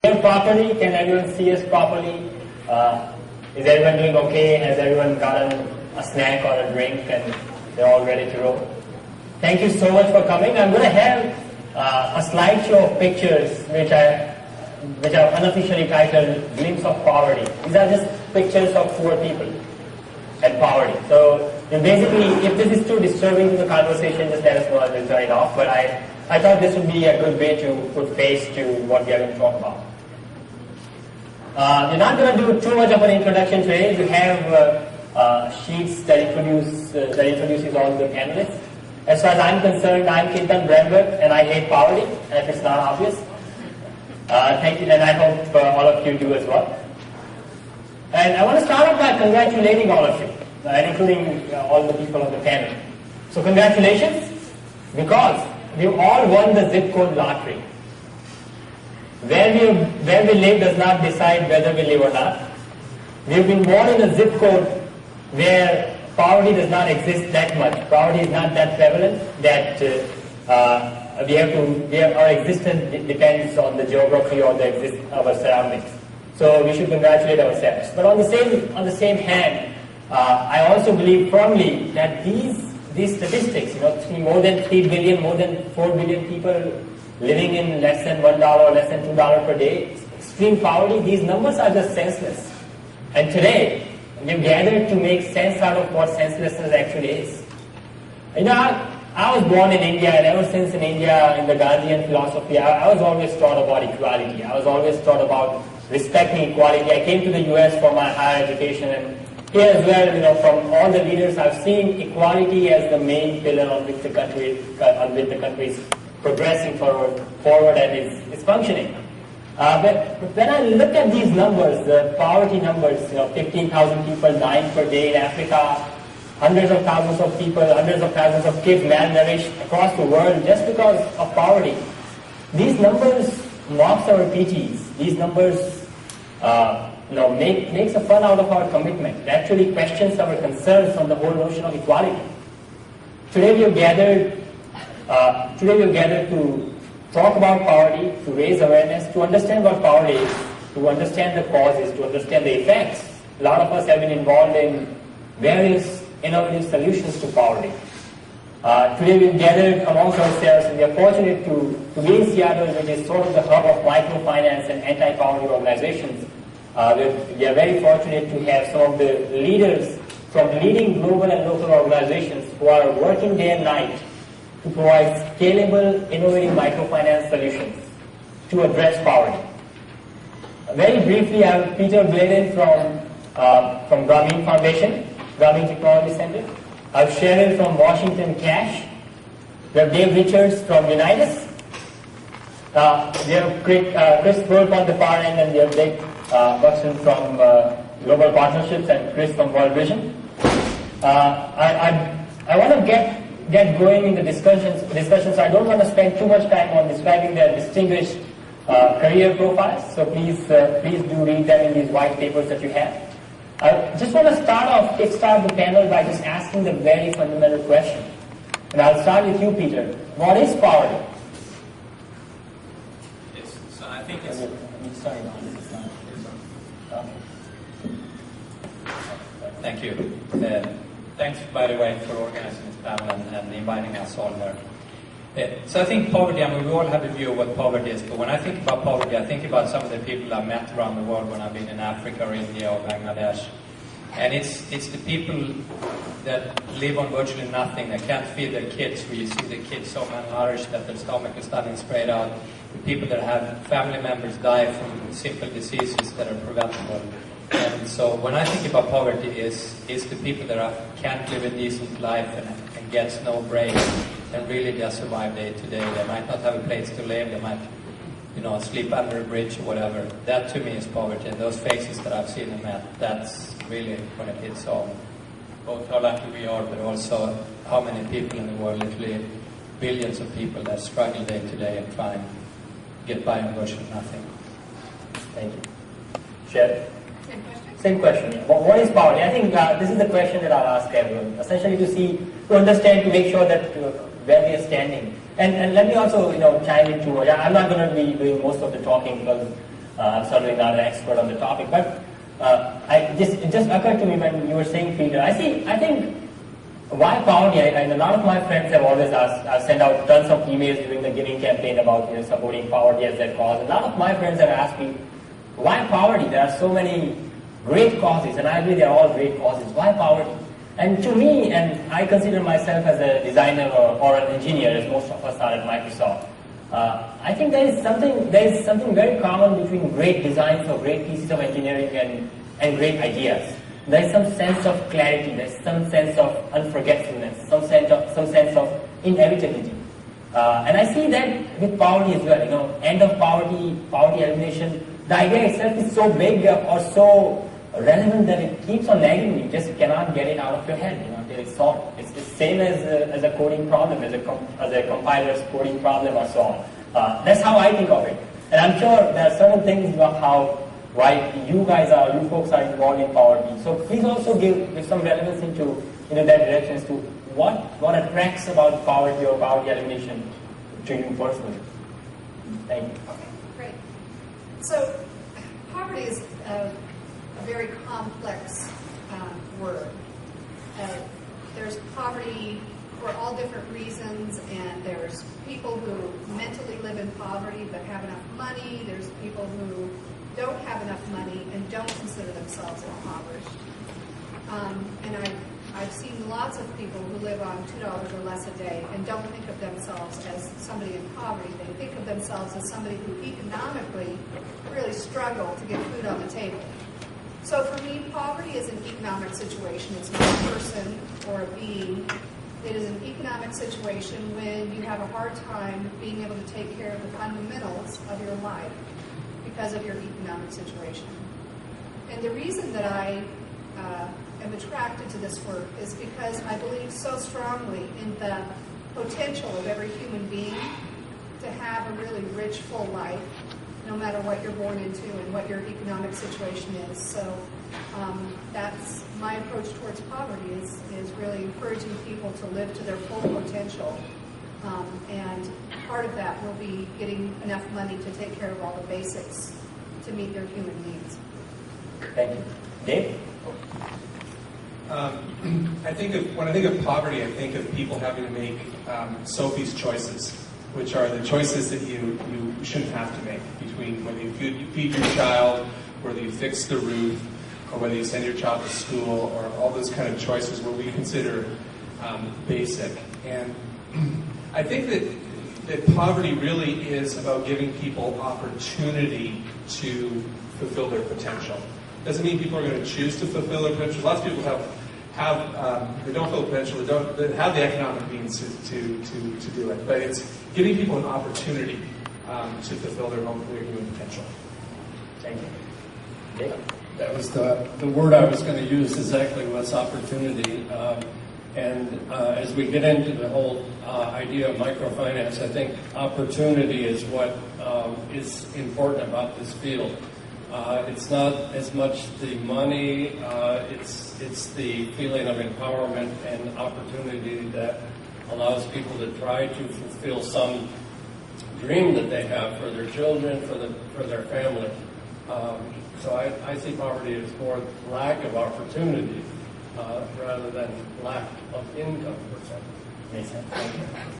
hear properly? Can everyone see us properly? Is everyone doing okay? Has everyone gotten a snack or a drink and they're all ready to roll? Thank you so much for coming. I'm going to have a slideshow of pictures which are unofficially titled Glimpse of Poverty. These are just pictures of poor people and poverty. So basically, if this is too disturbing to the conversation, just let us know. I will turn it off. But I thought this would be a good way to put face to what we are going to talk about. We're not going to do too much of an introduction today. We have sheets that introduces all the candidates. As far as I'm concerned, I'm Kintan Brembert, and I hate poverty, if it's not obvious. Thank you, and I hope all of you do as well. And I want to start off by congratulating all of you, including all the people on the panel. So congratulations, because we all won the zip code lottery. Where we live does not decide whether we live or not. We've been born in a zip code where poverty does not exist that much. Poverty is not that prevalent that our existence depends on the geography or our surroundings. So we should congratulate ourselves. But on the same hand, I also believe firmly that these statistics, more than 3 billion, more than 4 billion people living in less than $1 or less than $2 per day, extreme poverty, these numbers are just senseless. And today, we've gathered to make sense out of what senselessness actually is. I was born in India, and ever since in India, in the Gandhian philosophy, I was always taught about equality. I was always taught about respecting equality. I came to the US for my higher education, and here as well, from all the leaders, I've seen equality as the main pillar on which the country is progressing forward and is functioning. But when I look at these numbers, the poverty numbers, 15,000 people dying per day in Africa, hundreds of thousands of people, hundreds of thousands of kids malnourished across the world just because of poverty. These numbers mocks our PTs. These numbers makes a fun out of our commitment. It actually questions our concerns on the whole notion of equality. Today we have gathered to talk about poverty, to raise awareness, to understand what poverty is, to understand the causes, to understand the effects. A lot of us have been involved in various innovative solutions to poverty. Today we've gathered amongst ourselves, and we are fortunate to be in Seattle, which is sort of the hub of microfinance and anti-poverty organizations. We are very fortunate to have some of the leaders from leading global and local organizations who are working day and night to provide scalable, innovative microfinance solutions to address poverty. Very briefly, I have Peter Gladen from Grameen Foundation, Grameen Technology Center. I have Cheryl from Washington Cash. We have Dave Richards from Unitas. We have Chris Burke on the far end, and we have Dick Buxton from Global Partnerships and Chris from World Vision. I want to get going in the discussions. So I don't want to spend too much time on describing their distinguished career profiles. So please do read them in these white papers that you have. I just want to kickstart the panel by just asking the very fundamental question. And I'll start with you, Peter. What is poverty? Yes, so I think it's... Thank you. Thanks, by the way, for organizing this panel and inviting us all here. So I think poverty, we all have a view of what poverty is, but when I think about poverty, I think about some of the people I've met around the world when I've been in Africa or India or Bangladesh. And it's the people that live on virtually nothing, that can't feed their kids, where you see the kids so malnourished that their stomach is starting sprayed out. The people that have family members die from simple diseases that are preventable. And so when I think about poverty is the people that can't live a decent life and gets no break and really just survive day to day. They might not have a place to live, they might sleep under a bridge or whatever. That to me is poverty, and those faces that I've seen and met, that's really when it hits home. Both how lucky we are, but also how many people in the world, literally billions of people that struggle day to day and try and get by on virtually nothing. Thank you. Cheryl? Same question. Yeah. What is poverty? I think this is the question that I'll ask everyone, essentially to understand, to make sure that where we are standing. And let me also chime in too. I'm not going to be doing most of the talking because I'm certainly not an expert on the topic, but it just occurred to me when you were saying, Peter. I think why poverty? And a lot of my friends have always asked. I've sent out tons of emails during the Giving campaign about supporting poverty as their cause. A lot of my friends have asked me, why poverty? There are so many great causes, and I agree they are all great causes. Why poverty? And to me, and I consider myself as a designer or an engineer, as most of us are at Microsoft. I think there is something very common between great designs or great pieces of engineering and great ideas. There is some sense of clarity. There is some sense of unforgetfulness. Some sense of inevitability. And I see that with poverty as well. End of poverty elimination. The idea itself is so big or so relevant that it keeps on nagging you. You just cannot get it out of your head until it's solved. It's the same as a coding problem, as a compiler's coding problem or so on. That's how I think of it. And I'm sure there are certain things about why you folks are involved in poverty. So please also give some relevance into that direction as to what attracts about poverty or poverty elimination to you personally. Thank you. Okay, great. So poverty is a very complex word. There's poverty for all different reasons, and there's people who mentally live in poverty but have enough money. There's people who don't have enough money and don't consider themselves impoverished. And I've seen lots of people who live on $2 or less a day and don't think of themselves as somebody in poverty. They think of themselves as somebody who economically really struggle to get food on the table. So for me, poverty is an economic situation. It's not a person or a being. It is an economic situation when you have a hard time being able to take care of the fundamentals of your life because of your economic situation. And the reason that I am attracted to this work is because I believe so strongly in the potential of every human being to have a really rich, full life, no matter what you're born into and what your economic situation is. So that's my approach towards poverty is really encouraging people to live to their full potential. And part of that will be getting enough money to take care of all the basics to meet their human needs. Thank you. Dave? When I think of poverty, I think of people having to make Sophie's choices, which are the choices that you shouldn't have to make between whether you feed your child, whether you fix the roof, or whether you send your child to school, or all those kind of choices where we consider basic. And I think that poverty really is about giving people opportunity to fulfill their potential. Doesn't mean people are going to choose to fulfill their potential. Lots of people they don't fulfill potential, they have the economic means to do it. But it's giving people an opportunity to fulfill their human potential. Thank you. Dave? That was the word I was going to use exactly, was opportunity. As we get into the whole idea of microfinance, I think opportunity is what is important about this field. It's not as much the money, it's the feeling of empowerment and opportunity that allows people to try to fulfill some dream that they have for their children, for their family. So I see poverty as more lack of opportunity rather than lack of income, per se. Makes sense. Thank you.